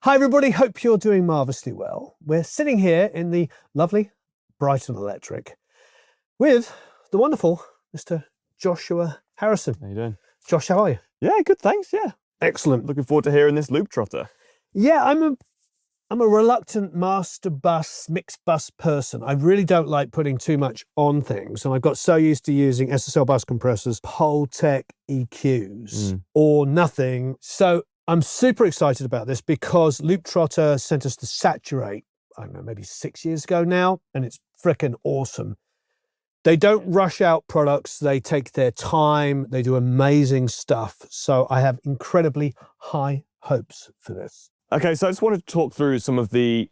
Hi everybody, hope you're doing marvellously well. We're sitting here in the lovely Brighton Electric with the wonderful Mr. Joshua Harrison. How you doing? Josh, how are you? Yeah, good, thanks, yeah. Excellent. Looking forward to hearing this Looptrotter. Yeah, I'm a reluctant master bus, mixed bus person. I really don't like putting too much on things, and I've got so used to using SSL bus compressors, Poltec EQs, or nothing. So I'm super excited about this because Looptrotter sent us the Saturate, I don't know, maybe 6 years ago now, and it's frickin' awesome. They don't rush out products, they take their time, they do amazing stuff. So I have incredibly high hopes for this. Okay, so I just wanted to talk through some of the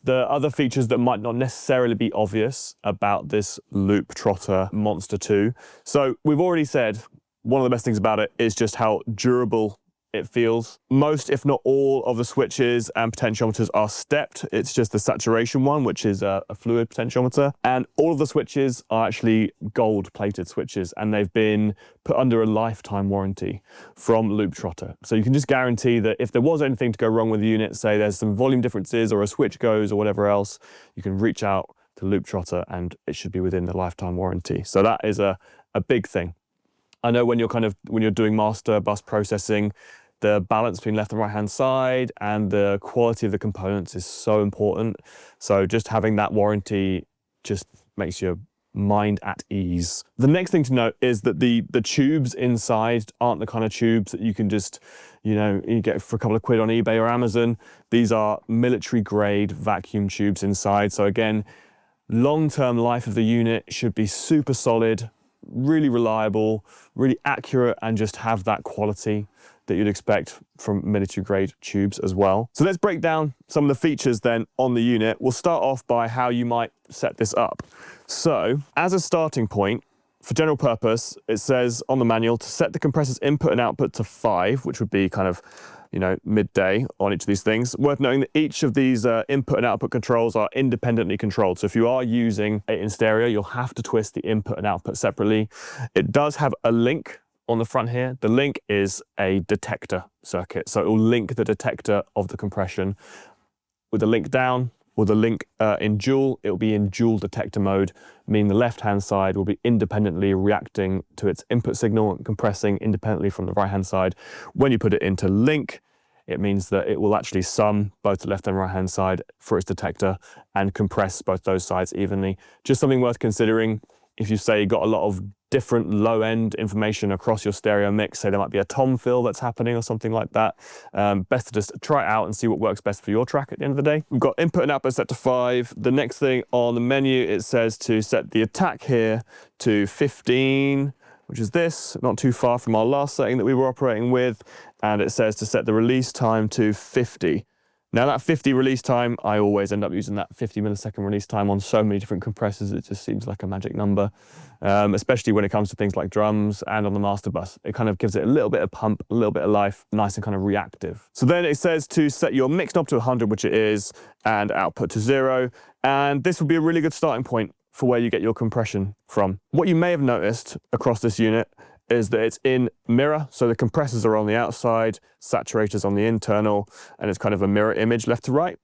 other features that might not necessarily be obvious about this Looptrotter Monster 2. So we've already said one of the best things about it is just how durable it feels. Most, if not all, of the switches and potentiometers are stepped. It's just the saturation one, which is a fluid potentiometer. And all of the switches are actually gold-plated switches, and they've been put under a lifetime warranty from Looptrotter. So you can just guarantee that if there was anything to go wrong with the unit, say there's some volume differences or a switch goes or whatever else, you can reach out to Looptrotter and it should be within the lifetime warranty. So that is a big thing. I know when you're doing master bus processing, the balance between left and right hand side and the quality of the components is so important. So just having that warranty just makes your mind at ease. The next thing to note is that the tubes inside aren't the kind of tubes that you can just, you get for a couple of quid on eBay or Amazon. These are military grade vacuum tubes inside. So again, long-term life of the unit should be super solid, really reliable, really accurate, and just have that quality that you'd expect from military grade tubes as well. So let's break down some of the features then on the unit. We'll start off by how you might set this up. So as a starting point, for general purpose, it says on the manual to set the compressor's input and output to 5, which would be kind of, midday on each of these things. Worth noting that each of these input and output controls are independently controlled. So if you are using it in stereo, you'll have to twist the input and output separately. It does have a link on the front here. The link is a detector circuit. So it will link the detector of the compression. With the link down, or the link in dual, it will be in dual detector mode, meaning the left-hand side will be independently reacting to its input signal and compressing independently from the right-hand side. When you put it into link, it means that it will actually sum both the left and right-hand side for its detector and compress both those sides evenly. Just something worth considering if you say you got a lot of different low-end information across your stereo mix, say there might be a tom fill that's happening or something like that. Best to just try it out and see what works best for your track at the end of the day. We've got input and output set to 5. The next thing on the menu, it says to set the attack here to 15, which is this, not too far from our last setting that we were operating with. And it says to set the release time to 50. Now that 50 release time, I always end up using that 50 millisecond release time on so many different compressors. It just seems like a magic number, especially when it comes to things like drums and on the master bus. It kind of gives it a little bit of pump, a little bit of life, nice and kind of reactive. So then it says to set your mix knob to 100, which it is, and output to 0. And this would be a really good starting point for where you get your compression from. What you may have noticed across this unit is that it's in mirror, so the compressors are on the outside, saturators on the internal, and it's kind of a mirror image left to right.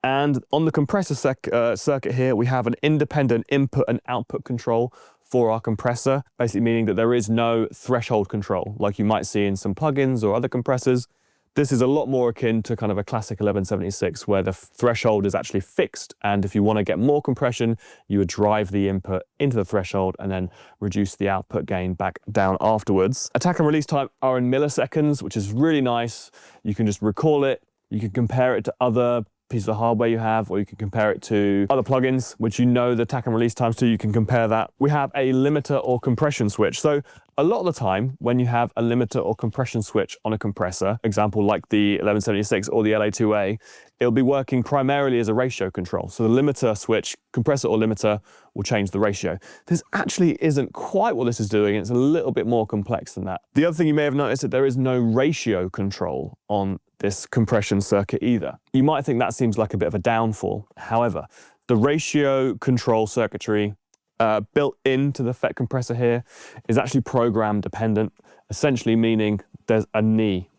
And on the compressor circuit here, we have an independent input and output control for our compressor, basically meaning that there is no threshold control like you might see in some plugins or other compressors. This is a lot more akin to kind of a classic 1176 where the threshold is actually fixed, and if you want to get more compression, you would drive the input into the threshold and then reduce the output gain back down afterwards. Attack and release time are in milliseconds, which is really nice. You can just recall it, you can compare it to other pieces of hardware you have, or you can compare it to other plugins, which the attack and release times to, you can compare that. We have a limiter or compression switch. So a lot of the time, when you have a limiter or compression switch on a compressor, example like the 1176 or the LA2A, it'll be working primarily as a ratio control. So the limiter switch, compressor or limiter, will change the ratio. This actually isn't quite what this is doing. It's a little bit more complex than that. The other thing you may have noticed is that there is no ratio control on this compression circuit either. You might think that seems like a bit of a downfall. However, the ratio control circuitry built into the FET compressor here is actually program dependent, essentially meaning there's a knee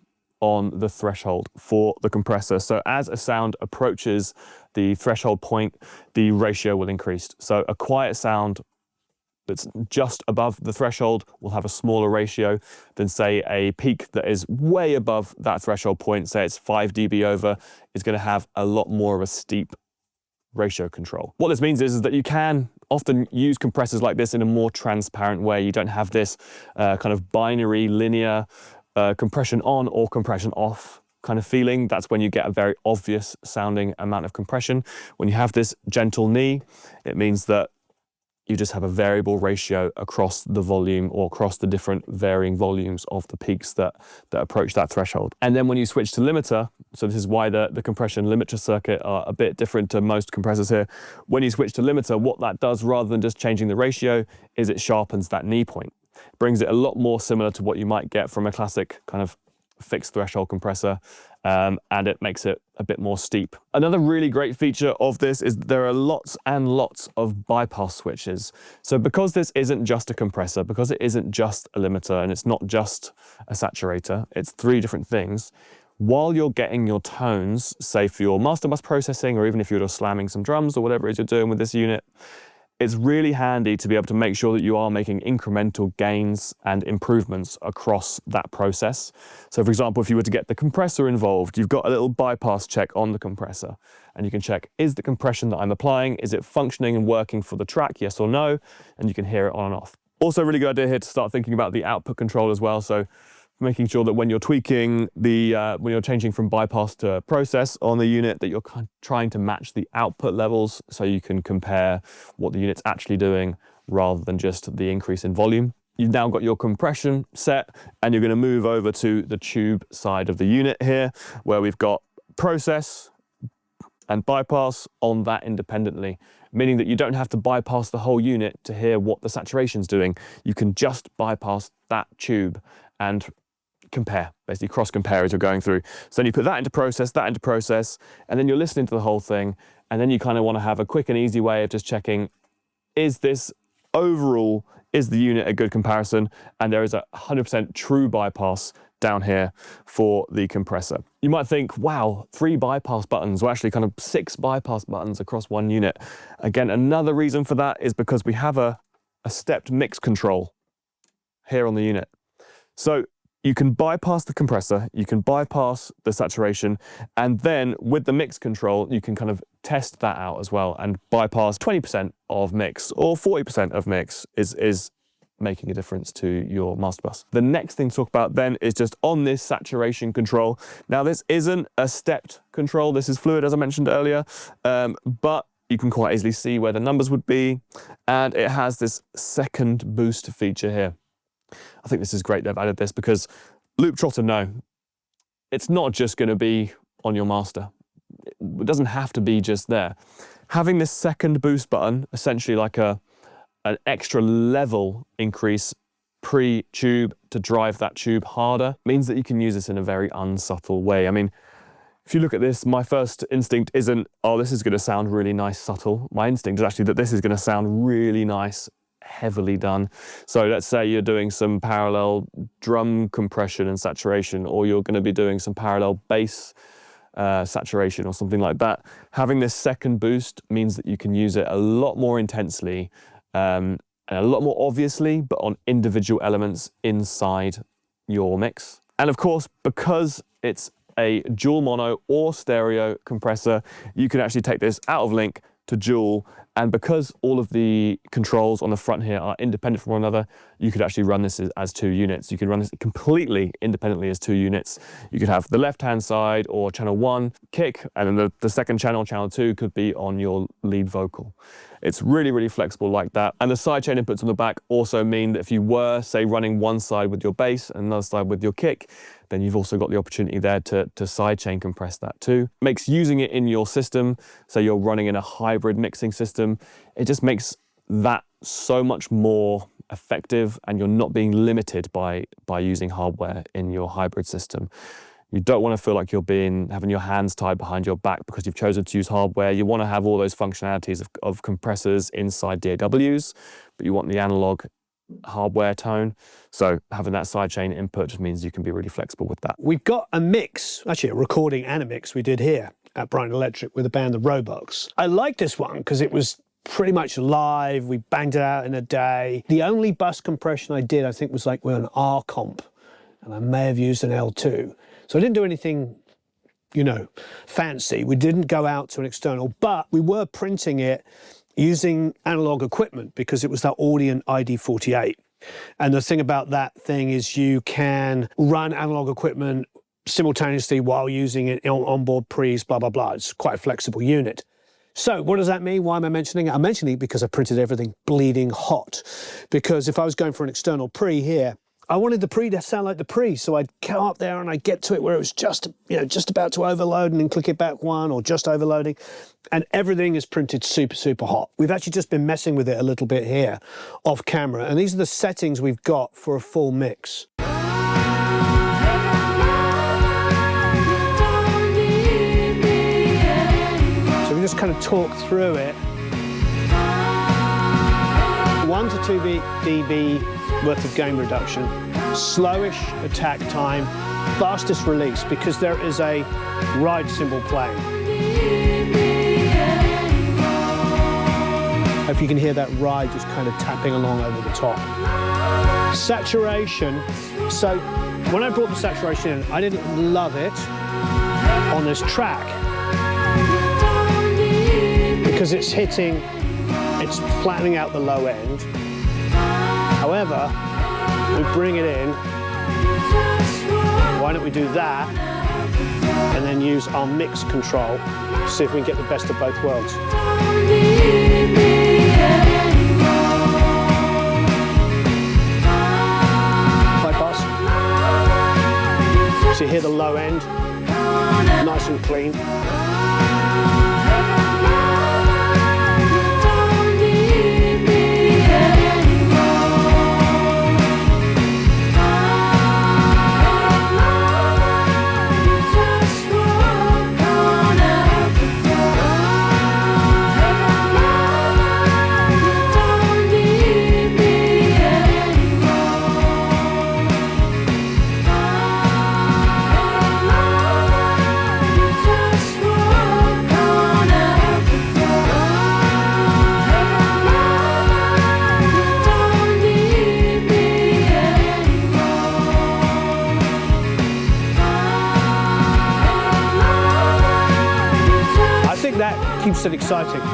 on the threshold for the compressor. So as a sound approaches the threshold point, the ratio will increase. So a quiet sound that's just above the threshold will have a smaller ratio than, say, a peak that is way above that threshold point, say it's 5 dB over, is going to have a lot more of a steep ratio control. What this means is that you can often use compressors like this in a more transparent way. You don't have this kind of binary linear compression on or compression off kind of feeling. That's when you get a very obvious sounding amount of compression. When you have this gentle knee, it means that you just have a variable ratio across the volume or across the different varying volumes of the peaks that approach that threshold. And then when you switch to limiter, so this is why the compression limiter circuit are a bit different to most compressors here. When you switch to limiter, what that does rather than just changing the ratio is it sharpens that knee point. Brings it a lot more similar to what you might get from a classic kind of fixed threshold compressor, and it makes it a bit more steep. Another really great feature of this is there are lots and lots of bypass switches. So because this isn't just a compressor, because it isn't just a limiter, and it's not just a saturator, it's 3 different things, while you're getting your tones, say for your master bus processing, or even if you're just slamming some drums or whatever it is you're doing with this unit, it's really handy to be able to make sure that you are making incremental gains and improvements across that process. So for example, if you were to get the compressor involved, you've got a little bypass check on the compressor, and you can check, is the compression that I'm applying, is it functioning and working for the track, yes or no? And you can hear it on and off. Also a really good idea here to start thinking about the output control as well. So making sure that when you're tweaking when you're changing from bypass to process on the unit, that you're kind of trying to match the output levels so you can compare what the unit's actually doing rather than just the increase in volume. You've now got your compression set, and you're going to move over to the tube side of the unit here, where we've got process and bypass on that independently, meaning that you don't have to bypass the whole unit to hear what the saturation's doing. You can just bypass that tube and compare, basically cross compare as you're going through. So then you put that into process, and then you're listening to the whole thing, and then you kind of want to have a quick and easy way of just checking, is this overall, is the unit a good comparison? And there is a 100% true bypass down here for the compressor. You might think, wow, 3 bypass buttons, or actually kind of 6 bypass buttons across one unit. Again, another reason for that is because we have a stepped mix control here on the unit. So you can bypass the compressor, you can bypass the saturation, and then with the mix control, you can kind of test that out as well and bypass 20% of mix or 40% of mix is making a difference to your master bus. The next thing to talk about then is just on this saturation control. Now this isn't a stepped control, this is fluid as I mentioned earlier, but you can quite easily see where the numbers would be, and it has this second boost feature here. I think this is great they've added this, because Looptrotter know it's not just going to be on your master. It doesn't have to be just there. Having this second boost button, essentially like an extra level increase pre-tube to drive that tube harder, means that you can use this in a very unsubtle way. I mean, if you look at this, my first instinct isn't, oh, this is going to sound really nice subtle. My instinct is actually that this is going to sound really nice heavily done. So let's say you're doing some parallel drum compression and saturation, or you're going to be doing some parallel bass saturation or something like that. Having this second boost means that you can use it a lot more intensely and a lot more obviously, but on individual elements inside your mix. And of course, because it's a dual mono or stereo compressor, you can actually take this out of link to dual, and because all of the controls on the front here are independent from one another, you could actually run this as 2 units. You can run this completely independently as 2 units. You could have the left-hand side or channel 1 kick, and then the second channel, channel 2, could be on your lead vocal. It's really, really flexible like that. And the sidechain inputs on the back also mean that if you were, say, running one side with your bass and another side with your kick, then you've also got the opportunity there to sidechain compress that too. Makes using it in your system, so you're running in a hybrid mixing system, it just makes that so much more effective, and you're not being limited by using hardware in your hybrid system. You don't want to feel like you're having your hands tied behind your back because you've chosen to use hardware. You want to have all those functionalities of compressors inside DAWs, but you want the analog hardware tone. So having that sidechain input just means you can be really flexible with that. We've got a mix, actually a recording and a mix we did here at Brighton Electric with the band The Roebucks. I like this one because it was pretty much live. We banged it out in a day. The only bus compression I did, I think, was like with an R comp, and I may have used an L2. So I didn't do anything, you know, fancy. We didn't go out to an external, but we were printing it using analog equipment because it was that Audient ID48. And the thing about that thing is you can run analog equipment simultaneously while using it on onboard pre's, blah, blah, blah. It's quite a flexible unit. So what does that mean? Why am I mentioning it? I'm mentioning it because I printed everything bleeding hot. Because if I was going for an external pre here, I wanted the pre to sound like the pre. So I'd come up there and I'd get to it where it was just, you know, just about to overload and then click it back one or just overloading. And everything is printed super, super hot. We've actually just been messing with it a little bit here off camera. And these are the settings we've got for a full mix. Just kind of talk through it. 1 to 2 dB worth of gain reduction, slowish attack time, fastest release because there is a ride cymbal playing. Hope you can hear that ride just kind of tapping along over the top. Saturation. So when I brought the saturation in, I didn't love it on this track, because it's flattening out the low end. However, we bring it in. Why don't we do that and then use our mix control to see if we can get the best of both worlds. High pass. So you hear the low end, nice and clean. Keeps it exciting. All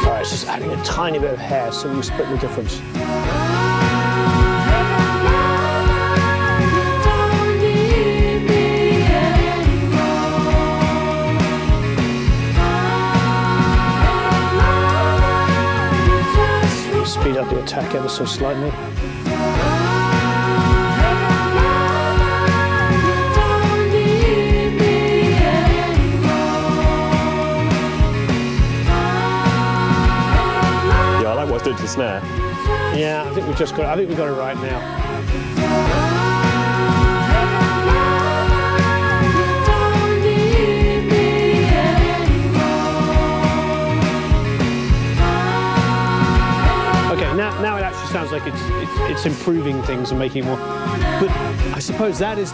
right, it's just adding a tiny bit of hair so we split the difference. Speed up the attack ever so slightly. Yeah, I like what it's doing to the snare. Yeah, I think we got it right now. Now it actually sounds like it's improving things and making more. But I suppose that is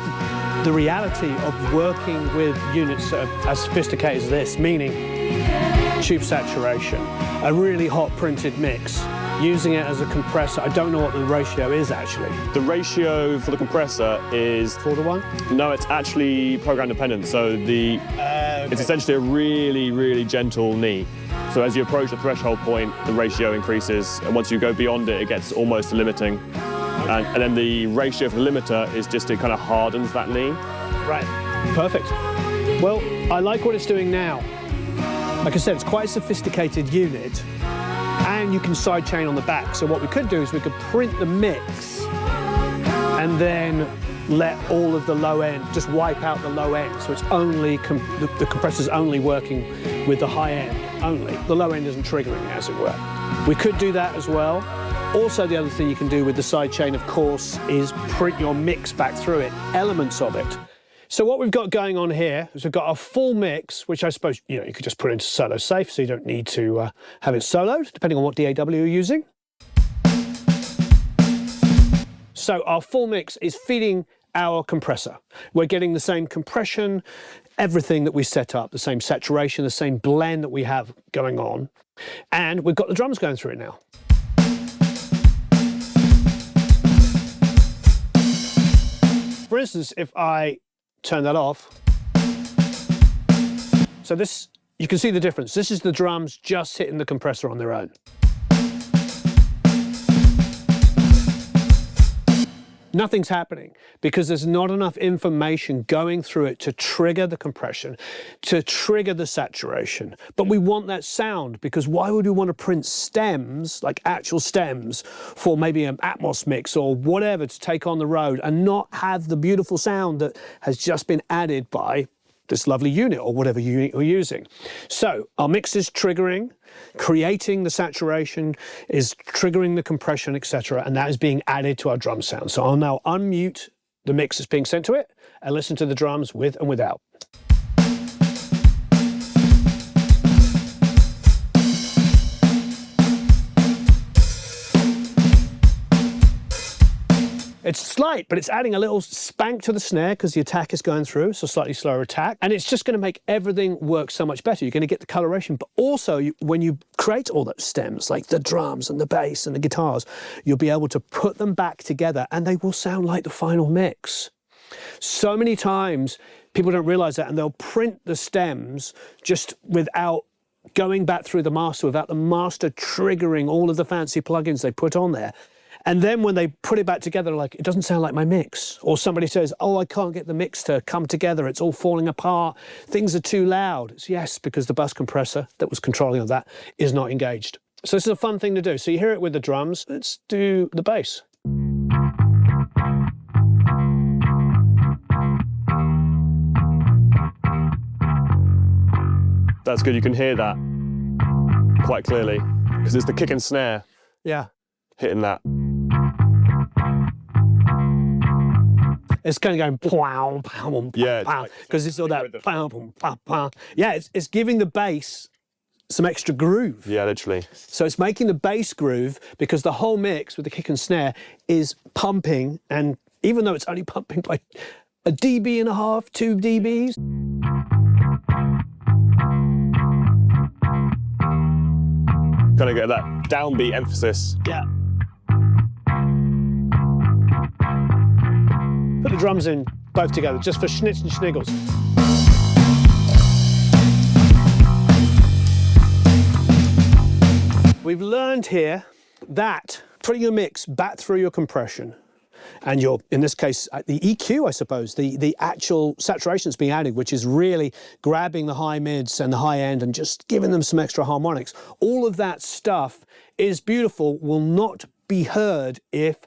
the reality of working with units that are as sophisticated as this, meaning tube saturation, a really hot printed mix, using it as a compressor. I don't know what the ratio is actually. The ratio for the compressor is 4:1? No, it's actually program dependent. So it's essentially a really, really gentle knee. So as you approach the threshold point, the ratio increases, and once you go beyond it, it gets almost limiting. And then the ratio for the limiter is just it kind of hardens that knee. Right, perfect. Well, I like what it's doing now. Like I said, it's quite a sophisticated unit, and you can sidechain on the back. So what we could do is we could print the mix and then let all of the low end, just wipe out the low end. So it's only, the compressor's only working with the high end only. The low end isn't triggering it, as it were. We could do that as well. Also, the other thing you can do with the sidechain, of course, is print your mix back through it, elements of it. So what we've got going on here is we've got a full mix, which I suppose, you could just put into solo safe, so you don't need to have it soloed, depending on what DAW you're using. So our full mix is feeding our compressor. We're getting the same compression, everything that we set up, the same saturation, the same blend that we have going on. And we've got the drums going through it now. For instance, if I turn that off, so this, you can see the difference. This is the drums just hitting the compressor on their own. Nothing's happening because there's not enough information going through it to trigger the compression, to trigger the saturation. But we want that sound, because why would we want to print stems, like actual stems, for maybe an Atmos mix or whatever to take on the road and not have the beautiful sound that has just been added by this lovely unit or whatever unit you're using? So our mix is triggering, creating the saturation, is triggering the compression, etc., and that is being added to our drum sound. So I'll now unmute the mix that's being sent to it and listen to the drums with and without. It's slight, but it's adding a little spank to the snare because the attack is going through, so slightly slower attack. And it's just going to make everything work so much better. You're going to get the coloration, but also when you create all those stems, like the drums and the bass and the guitars, you'll be able to put them back together and they will sound like the final mix. So many times people don't realize that, and they'll print the stems just without going back through the master, without the master triggering all of the fancy plugins they put on there. And then when they put it back together, like, it doesn't sound like my mix. Or somebody says, oh, I can't get the mix to come together. It's all falling apart. Things are too loud. It's yes, because the bus compressor that was controlling all that is not engaged. So this is a fun thing to do. So you hear it with the drums. Let's do the bass. That's good. You can hear that quite clearly because it's the kick and snare. Yeah. Hitting that. It's kind of going pow, pow, Yeah, pow, because it's all that pow, pow, pow, pow. Yeah, it's giving the bass some extra groove. Yeah, literally. So it's making the bass groove because the whole mix with the kick and snare is pumping, and even though it's only pumping by 1.5 dB, 2 dBs. Kind of get that downbeat emphasis. Yeah. Put the drums in both together, just for schnitz and schniggles. We've learned here that putting your mix back through your compression and your, in this case, the EQ, I suppose, the actual saturation that's being added, which is really grabbing the high mids and the high end and just giving them some extra harmonics. All of that stuff is beautiful, will not be heard if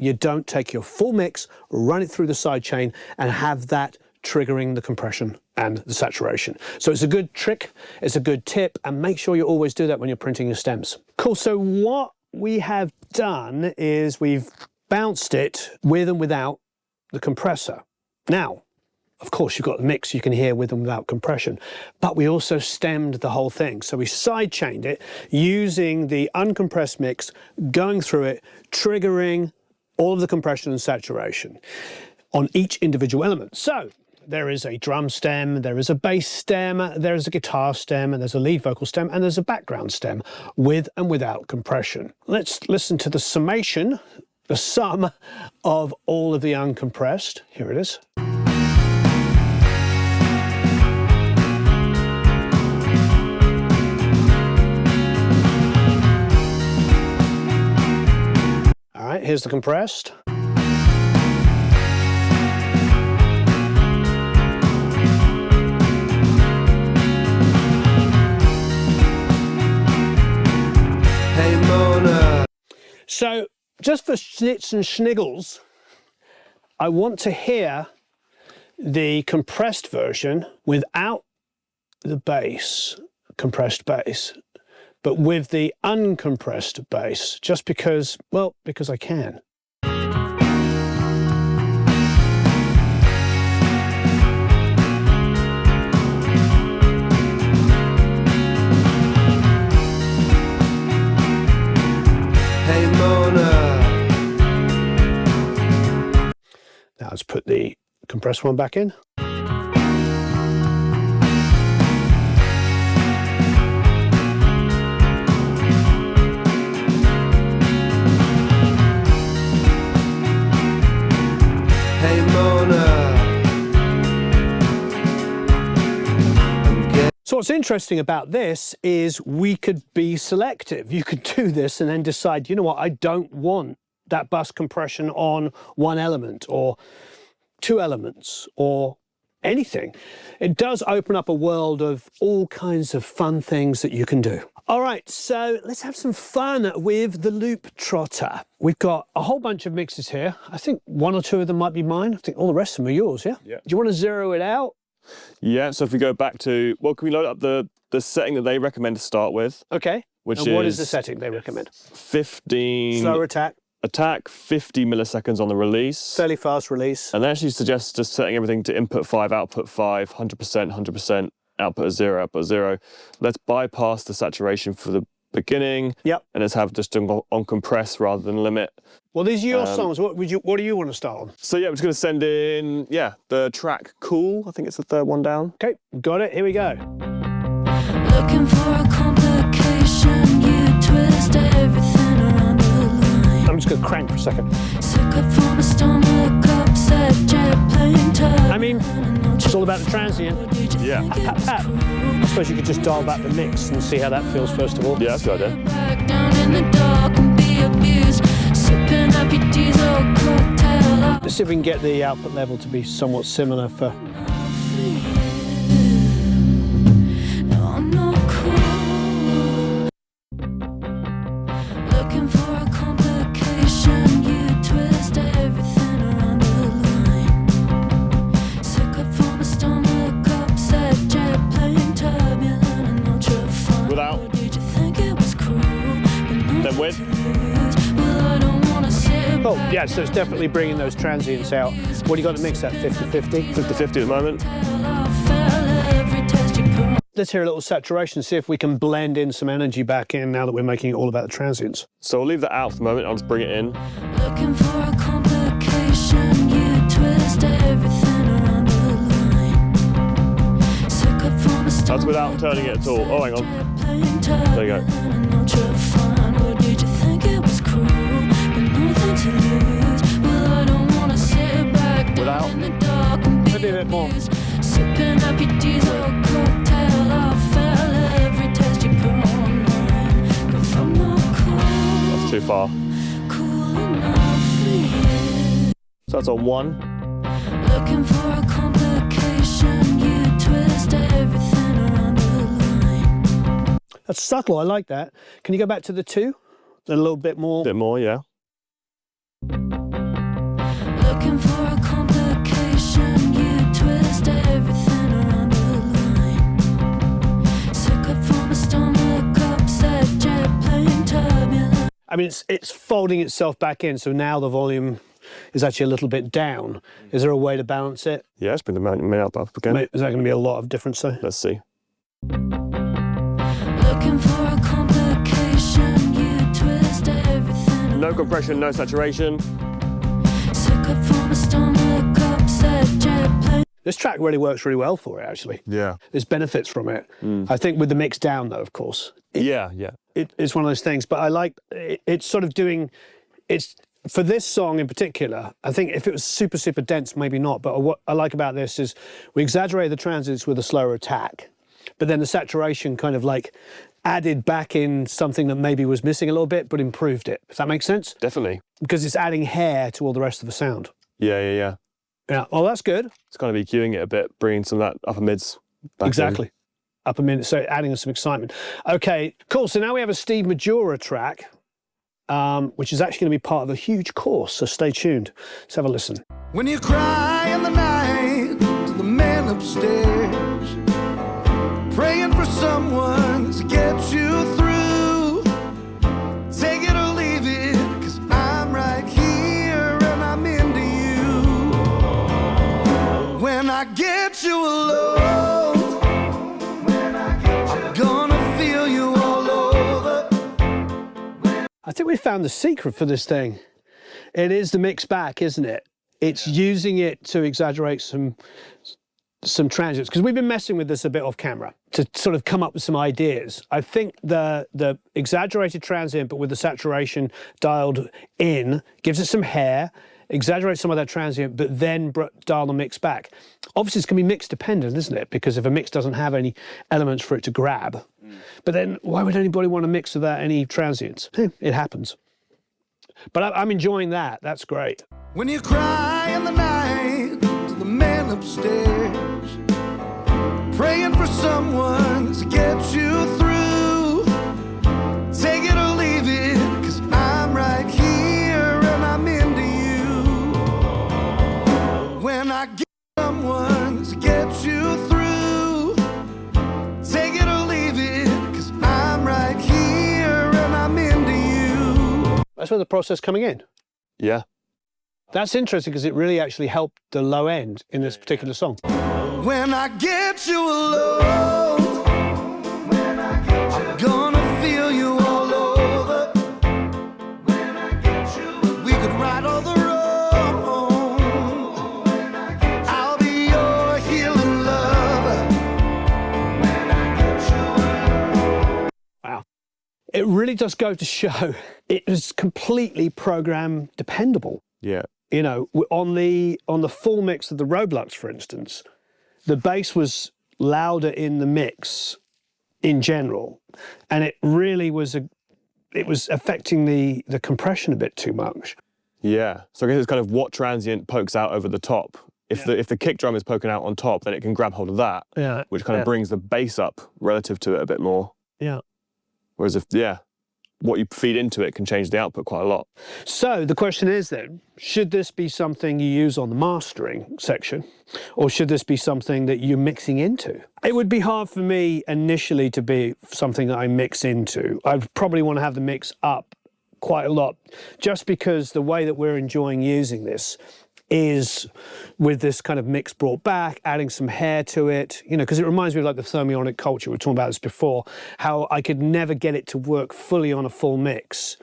you don't take your full mix, run it through the sidechain, and have that triggering the compression and the saturation. So it's a good trick, it's a good tip, and make sure you always do that when you're printing your stems. Cool, so what we have done is we've bounced it with and without the compressor. Now, of course, you've got the mix you can hear with and without compression, but we also stemmed the whole thing. So we sidechained it using the uncompressed mix, going through it, triggering all of the compression and saturation on each individual element. So there is a drum stem, there is a bass stem, there is a guitar stem, and there's a lead vocal stem, and there's a background stem with and without compression. Let's listen to the summation, the sum of all of the uncompressed. Here it is. All right, here's the compressed. Hey Mona. So just for schnitz and schniggles, I want to hear the compressed version without the bass, compressed bass, but with the uncompressed bass, just because, well, because I can. Hey Mona. Now let's put the compressed one back in. Hey Mona. So what's interesting about this is we could be selective. You could do this and then decide, you know what, I don't want that bus compression on one element or two elements or anything. It does open up a world of all kinds of fun things that you can do. All right, so let's have some fun with the Looptrotter. We've got a whole bunch of mixes here. I think one or two of them might be mine. I think all the rest of them are yours, yeah? Yeah. Do you want to zero it out? Yeah, so if we go back to, well, can we load up the setting that they recommend to start with? Okay. Which and what is the setting they recommend? 15... Slower attack, 50 milliseconds on the release. Fairly fast release. And they actually suggest just setting everything to input 5, output 5, 100%, 100%, output 0, output 0. Let's bypass the saturation for the beginning. Yep. And let's have just on compress rather than limit. Well, these are your songs. What do you want to start on? So yeah, I'm just going to send in, the track Cool. I think it's the third one down. Okay, got it. Here we go. Looking for a complication, you twist everything around the line. I'm just going to crank for a second. Sick up from a stomach, upset jet plane turbulent. I mean, it's all about the transient. Yeah. I suppose you could just dial back the mix and see how that feels first of all. Yeah, that's good idea. Back down in the dark and be abused. Sipping up your diesel cocktail. Let's see if we can get the output level to be somewhat similar for... No, I'm not cool. Looking for a complication, you twist everything around the line. Sick up from a stomach, upset jet plane turbulent and ultra fun. Without. Did you think it was cruel? Then with. Well, I don't wanna sit Oh, yeah, so it's definitely bringing those transients out. What do you got to mix that, 50-50? 50-50 at the moment. Let's hear a little saturation, see if we can blend in some energy back in now that we're making it all about the transients. So I'll leave that out for the moment. I'll just bring it in. Looking for a complication, you twist everything around the line. Sick up from a That's without turning it at all. Oh, hang on. There you go. Did you think it was cruel? But nothing to lose. Well, I don't wanna sit back Without. in the dark and be Maybe a bit more. sipping up your diesel cocktail. I felt every taste you put on mine. 'Cause I'm not cool. That's too far. Cool enough for you. So that's on 1. Looking for a complication, you twist everything around the line. That's subtle, I like that. Can you go back to the 2? A little bit more. A bit more, yeah. Looking for a complication, you twist everything around the line. Sick up from a stomach, upset jet plane turbulent. I mean, it's folding itself back in, so now the volume is actually a little bit down. Is there a way to balance it? Yeah, let's bring the main output up again. Is that going to be a lot of difference though? Let's see. Looking for a complication, you twist everything. No compression, no saturation. Sick up from a stomach, upset jet plane. This track really works really well for it, actually. Yeah. There's benefits from it. I think with the mix down, though, of course. Yeah. It's one of those things, but I like it's sort of doing, it's for this song in particular. I think if it was super, super dense, maybe not. But what I like about this is we exaggerate the transients with a slower attack, but then the saturation kind of like added back in something that maybe was missing a little bit, but improved it. Does that make sense? Definitely. Because it's adding hair to all the rest of the sound. Yeah. Yeah. Oh, that's good. It's kind of EQing it a bit, bringing some of that upper mids back Exactly. in. Up a minute, so adding some excitement. Okay, cool. So now we have a Steve Majora track. which is actually going to be part of a huge course, so stay tuned. Let's have a listen. When you cry in the night to the man upstairs, praying for someone to get you through, take it or leave it, 'cause I'm right here and I'm into you. When I get you alone, I'm gonna feel you all over. I think we found the secret for this thing. It is the mix back, isn't it? It's using it to exaggerate some transients, because we've been messing with this a bit off camera to sort of come up with some ideas. I think the exaggerated transient, but with the saturation dialed in, gives it some hair, exaggerates some of that transient, but then dial the mix back. Obviously, it's going to be mix dependent, isn't it? Because if a mix doesn't have any elements for it to grab, but then why would anybody want to mix without any transients? It happens. But I'm enjoying that. That's great. When you cry in the night to the man upstairs, praying for someone to get you through, take it or leave it, 'cause I'm right here and I'm into you. When I get someone to get you through, take it or leave it, 'cause I'm right here and I'm into you. That's where the process coming in. Yeah. That's interesting because it really actually helped the low end in this particular song. When I get you alone, I'm gonna feel you all over. We could ride all the road. I'll be your healing lover. Wow. It really does go to show it is completely program dependable. Yeah. You know, on the full mix of the Roblox, for instance, the bass was louder in the mix in general, and it really was it was affecting the compression a bit too much. Yeah. So I guess it's kind of what transient pokes out over the top. If the kick drum is poking out on top, then it can grab hold of that, which kind of brings the bass up relative to it a bit more. Yeah. Whereas what you feed into it can change the output quite a lot. So the question is then, should this be something you use on the mastering section, or should this be something that you're mixing into? It would be hard for me initially to be something that I mix into. I'd probably want to have the mix up quite a lot, just because the way that we're enjoying using this is with this kind of mix brought back, adding some hair to it, you know, because it reminds me of like the thermionic culture. We were talking about this before, how I could never get it to work fully on a full mix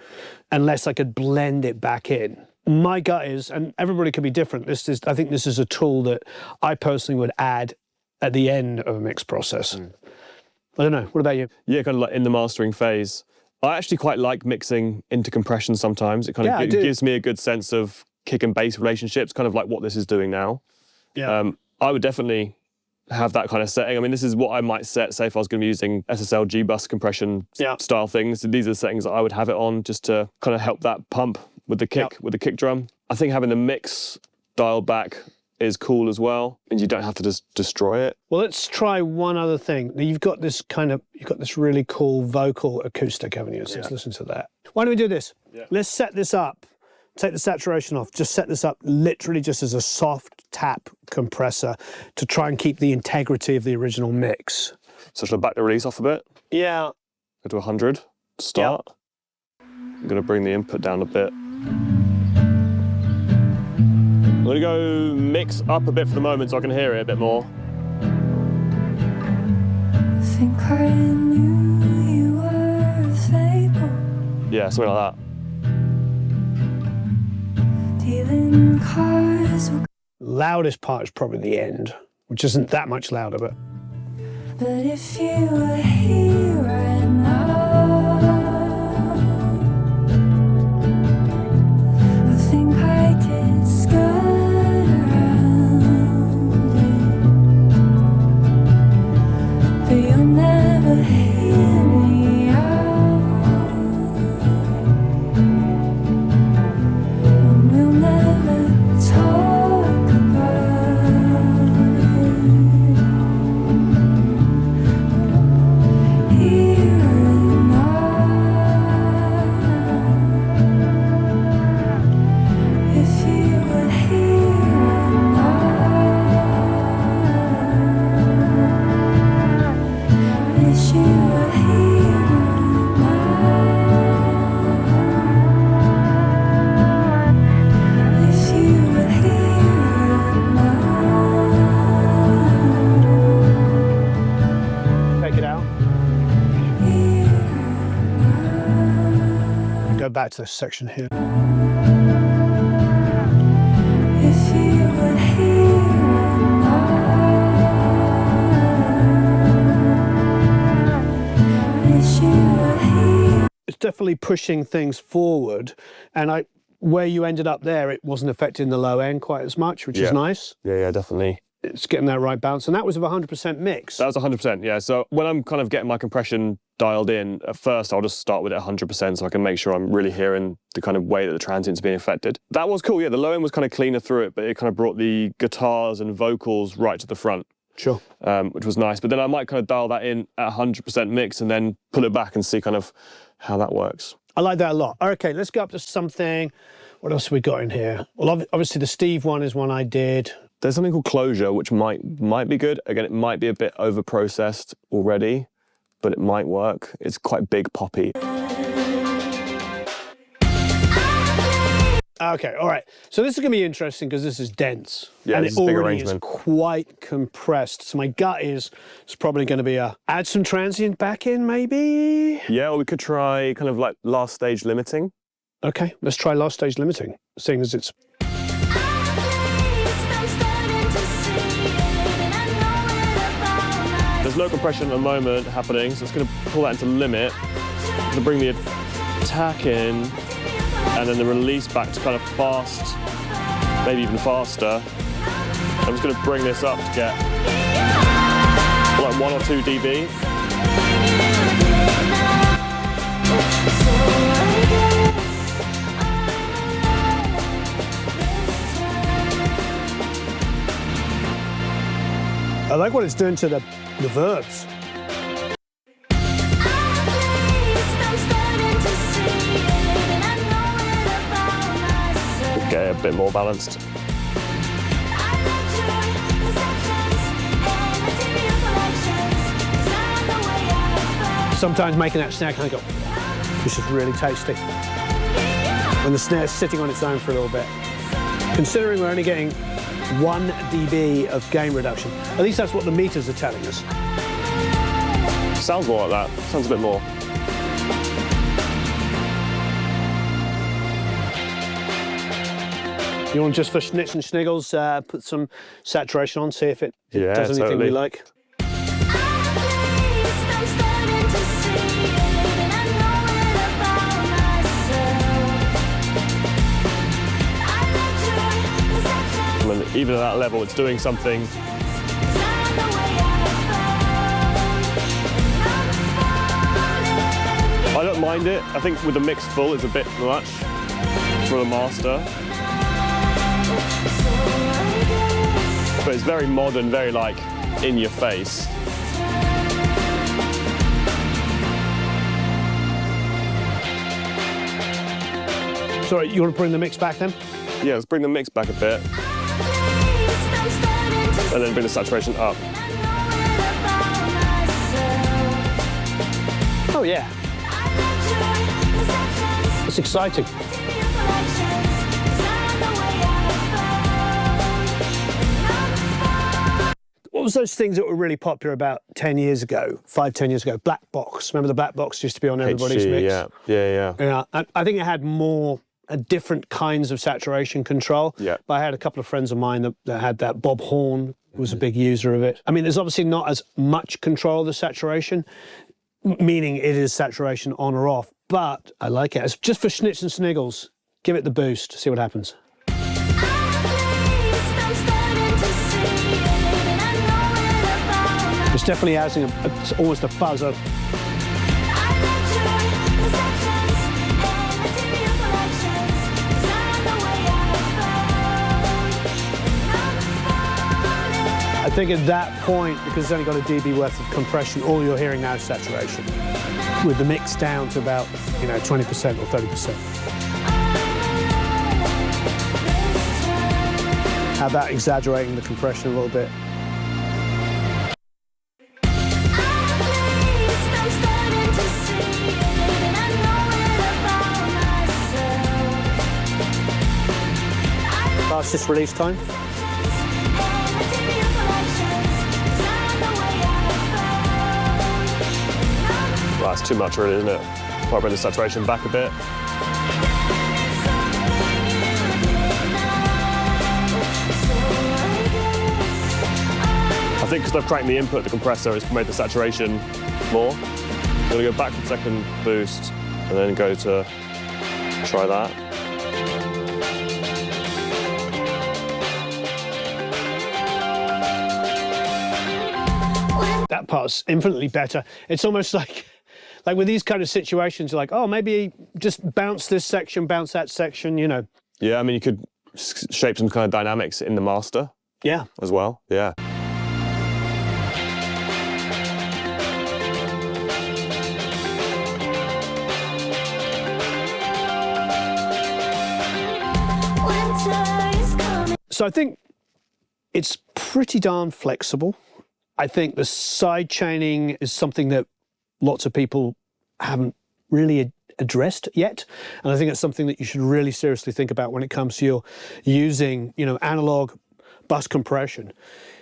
unless I could blend it back in. My gut is, and everybody could be different, I think this is a tool that I personally would add at the end of a mix process. I don't know, what about you? Yeah, kind of like in the mastering phase. I actually quite like mixing into compression sometimes. It kind of gives me a good sense of kick and bass relationships, kind of like what this is doing now. Yeah. I would definitely have that kind of setting. I mean, this is what I might set, say if I was going to be using SSL G-Bus compression style things. These are the settings that I would have it on just to kind of help that pump with the kick drum. I think having the mix dialed back is cool as well, and you don't have to just destroy it. Well, let's try one other thing. You've got this really cool vocal acoustic, haven't you? So let's listen to that. Why don't we do this? Let's set this up. Take the saturation off, just set this up literally just as a soft tap compressor to try and keep the integrity of the original mix. So should I back the release off a bit? Yeah. Go to 100 to start. I'm going to bring the input down a bit. I'm going to go mix up a bit for the moment so I can hear it a bit more. I think I knew you were a fable. Yeah, something like that. Dealing cards. Loudest part is probably the end, which isn't that much louder, but. But if you were here right now, I think I could skirt around it, but you'll never hear me out, and we'll never talk about it. back to this section here. If you were here and wish you were here. It's definitely pushing things forward, and where you ended up there, it wasn't affecting the low end quite as much, which is nice. Yeah, definitely. It's getting that right balance, and that was of 100% mix. That was 100%, yeah. So when I'm kind of getting my compression dialed in, at first I'll just start with it 100% so I can make sure I'm really hearing the kind of way that the transient's being affected. That was cool, yeah. The low end was kind of cleaner through it, but it kind of brought the guitars and vocals right to the front. Sure. Which was nice. But then I might kind of dial that in at 100% mix and then pull it back and see kind of how that works. I like that a lot. Okay, let's go up to something. What else have we got in here? Well, obviously the Steve one is one I did. There's something called Closure, which might be good. Again, it might be a bit over-processed already, but it might work. It's quite big poppy. Okay, all right. So this is going to be interesting because this is dense. Yeah, and this it is a big already is arrangement. quite compressed. So my gut is it's probably going to be add some transient back in, maybe? Yeah, or we could try kind of like last stage limiting. Okay, let's try last stage limiting, seeing as it's... There's no compression at the moment happening, so it's going to pull that into limit. To bring the attack in, and then the release back to kind of fast, maybe even faster. I'm just going to bring this up to get like 1 or 2 dB. I like what it's doing to the verbs. Get it a bit more balanced. Sometimes making that snare kind of go, which is really tasty. When the snare's sitting on its own for a little bit. Considering we're only getting 1 dB of gain reduction, at least that's what the meters are telling us. Sounds more like that. Sounds a bit more. You want just for schnitz and schniggles, put some saturation on, see if it does anything totally. we like. And even at that level, it's doing something. I don't mind it. I think with the mix full, it's a bit much for the master. But it's very modern, very like in your face. Sorry, you want to bring the mix back then? Yeah, let's bring the mix back a bit. And then bring the saturation up. Oh yeah. It's exciting. What was those things that were really popular about 10 years ago, 5-10 years ago? Black box. Remember the black box used to be on everybody's HG, mix? yeah. Yeah, I think it had more different kinds of saturation control. Yeah. But I had a couple of friends of mine that had that. Bob Horn was a big user of it. I mean, there's obviously not as much control of the saturation, meaning it is saturation on or off, but I like it. It's just for schnitz and sniggles. Give it the boost, see what happens. It's definitely adding it's almost a fuzz of. I think at that point, because it's only got a dB worth of compression, all you're hearing now is saturation, with the mix down to about 20% or 30%. How about exaggerating the compression a little bit? Fastest release time. Well, that's too much really, isn't it? Might bring the saturation back a bit. I think because I've cranked the input, the compressor, it's made the saturation more. I'm gonna go back to second boost and then go to try that. That part's infinitely better. It's almost like with these kind of situations, you're like, oh, maybe just bounce this section, bounce that section, you know. Yeah, I mean, you could shape some kind of dynamics in the master Yeah. as well. Yeah. Winter is coming. So I think it's pretty darn flexible. I think the side chaining is something that lots of people haven't really addressed yet. And I think it's something that you should really seriously think about when it comes to your using, you know, analog bus compression.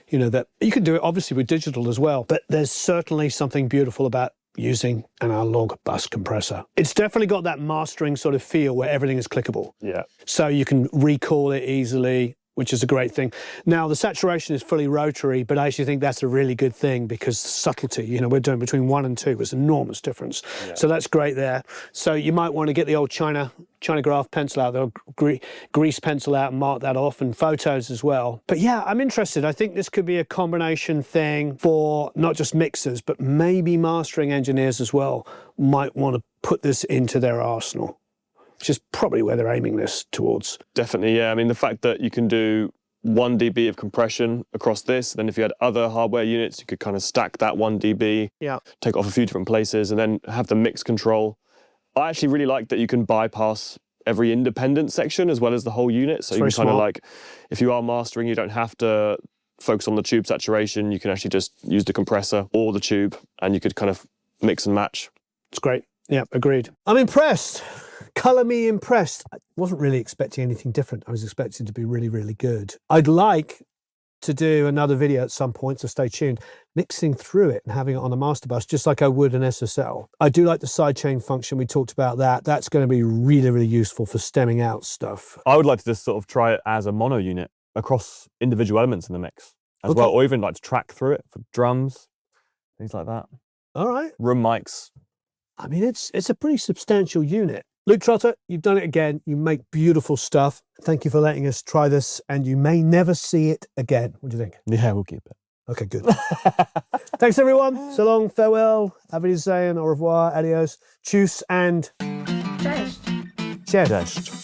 You know, that you can do it obviously with digital as well, but there's certainly something beautiful about using an analog bus compressor. It's definitely got that mastering sort of feel where everything is clickable. Yeah. So you can recall it easily, which is a great thing. Now, the saturation is fully rotary, but I actually think that's a really good thing because subtlety, you know, we're doing between 1 and 2, it's an enormous difference. Yeah. So that's great there. So you might want to get the old China graph pencil out, the grease pencil out and mark that off, and photos as well. But yeah, I'm interested. I think this could be a combination thing for not just mixers, but maybe mastering engineers as well might want to put this into their arsenal, which is probably where they're aiming this towards. Definitely, yeah. I mean, the fact that you can do 1 dB of compression across this, then if you had other hardware units, you could kind of stack that 1 dB, Yeah. take it off a few different places, and then have the mix control. I actually really like that you can bypass every independent section as well as the whole unit. So you can kind of like, if you are mastering, you don't have to focus on the tube saturation. You can actually just use the compressor or the tube, and you could kind of mix and match. It's great. Yeah, agreed. I'm impressed. Colour me impressed. I wasn't really expecting anything different. I was expecting it to be really, really good. I'd like to do another video at some point, so stay tuned, mixing through it and having it on a master bus, just like I would an SSL. I do like the sidechain function. We talked about that. That's going to be really, really useful for stemming out stuff. I would like to just sort of try it as a mono unit across individual elements in the mix as Okay. well, or even like to track through it for drums, things like that. All right. Room mics. I mean, it's a pretty substantial unit. Looptrotter, you've done it again. You make beautiful stuff. Thank you for letting us try this, and you may never see it again. What do you think? Yeah, we'll keep it. Okay, good. Thanks, everyone. So long, farewell, auf Wiedersehen, au revoir, adios, tschüss, and Cześć. cześć. Cześć.